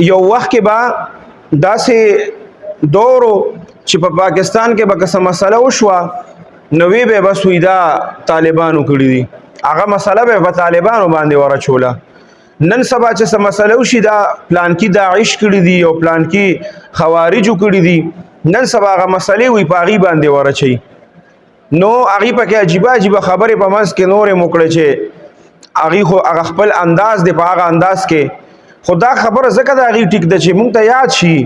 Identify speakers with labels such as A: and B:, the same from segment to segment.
A: یو وخت کې به داسې دورو چې په پاکستان کې به که مسله وشوه نو وی به بس وي دا طالبانو کړي دي، هغه مسله به په طالبانو باندې ورچوله. نن سبا چې مسله وشي دا پلان کې داعش کړي دي او پلان کې خوارجو کړي دي، نن سبا هغه مسلې وي په هغې باندې ورچوي. نو هغې پکې عجیبه عجیبه خبرې په منځ کې نورې موکړې چې هغې خو هغه خپل انداز دی، په هغه انداز کې خو دا خبره ځکه د هغې ټیک ده چې موږ ته یاد شي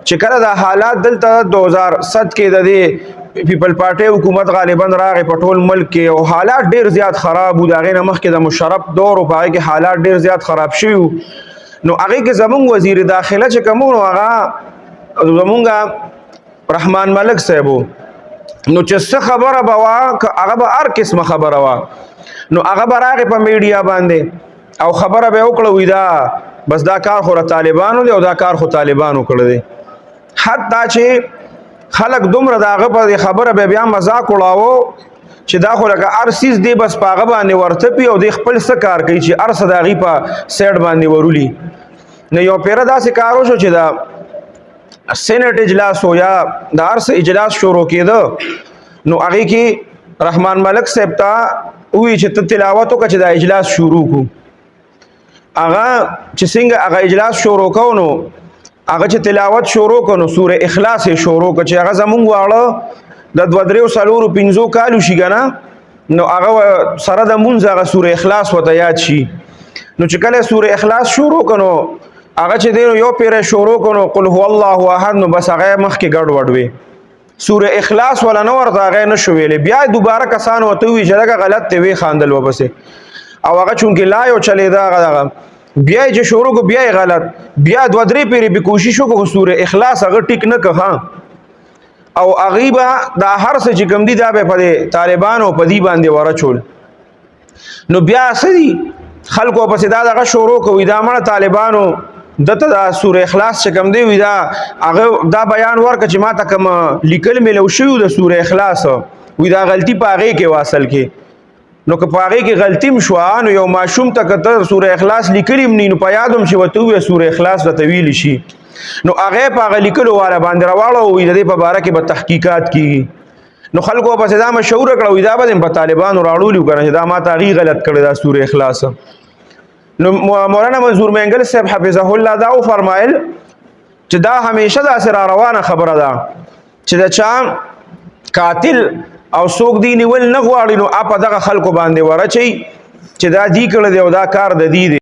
A: چې کله دا حالات دلته 2007 کې د دې پیپل پارټۍ حکومت غالبا راغی په ټول ملک کې او حالات ډېر زیات خراب وو. د هغې نه مخکې د مشرف دور و په هغې کې حالات ډېر زیات خراب شوي وو. نو هغې کې زموږ وزیر داخله چې کوم نو هغه زموږ رحمان ملک صاحب و. نو چې څه خبره به وه هغه به هر قسمه خبره وه، نو هغه به راغی په میډیا باندې او خبره به یې وکړه وي دا بس دا کار خو طالبانو دی او دا کار خو طالبانو کړی دی. حتی چې خلک دومره د هغه په خبره به بیا مذاق وړاوه چې دا خو لکه هر څیز دی بس په هغه باندې ورتپي او دی خپل څه کار کوي چې هر څه د هغې په سیډ باندې ورولي. نو یو پیره داسې کار وشو چې د سینټ اجلاس و یا د هر څه اجلاس شروع کېده، نو هغې کې رحمان ملک صاحب ته ووایي چې ته تلاوت وکړه چې دا اجلاس شروع کړو. هغه چې څنګه هغه اجلاس شروع کوو نو هغه چې تلاوت شروع کړو نو سوره اخلاص یې شروع کړه چې هغه زمونږ واړه د 2-3-4-5 کالو شي که نه، نو هغه سره د مونځ هغه سوره اخلاص ورته یاد شي. نو چې کله سوره اخلاص شروع کړو نو هغه چې دی نو یو پیره شروع کړو نو قل هو الله احد، نو بس هغه مخکې ګډوډ وي، سوره اخلاص ولا نه ورته هغه نه شو ویلی. بیا دوباره کسان ورته ووایي چې لږه غلط دی، ویې خاندل ورپسې او هغه چونکې لا یو چلېده هغه بیا یې چې شروع کړو بیا یې غلط، بیا 2-3 پیرې به کوشش وکړو سوره اخلاص هغه ټیک نه کړه او هغې به دا هر څه چې کوم دي دا به په طالبانو په دې باندې ورچول. نو بیا څه دي خلکو پسې دا دغه شروع کوي دا مړه طالبانو دته دا سوره اخلاص چې کوم دی وي دا هغه دا بیان ورکړه چې ما ته کوم لیکل میلو شوي د سوره اخلاص وي دا غلطي په هغې کې واصل کې. نو که په هغې کې غلطي م شوه نو یو ماشوم ته که ته سوره اخلاص لیکلي م نی نو په یاد هم چې ورته ووایه سوره اخلاص درته ویلی شي، نو هغې په هغه لیکلو والا باندې راواړه وي د دې په باره کې به تحقیقات کېږي. نو خلکو پسې دا مشهوره کړه وي دا به دې په طالبانو راوړولي که نه چې دا ما ته هغې غلط کړی دا سوره اخلاص. نو مولانا منظور مینګل صاحب حفظه الله دا وفرمایل چې دا همیشه داسې را روانه خبره ده چې د چا قاتل او څوک دی نیول نه غواړي نو په دغه خلکو باندې ورچوي چې دا دی کړی دی او دا کار د دی دی.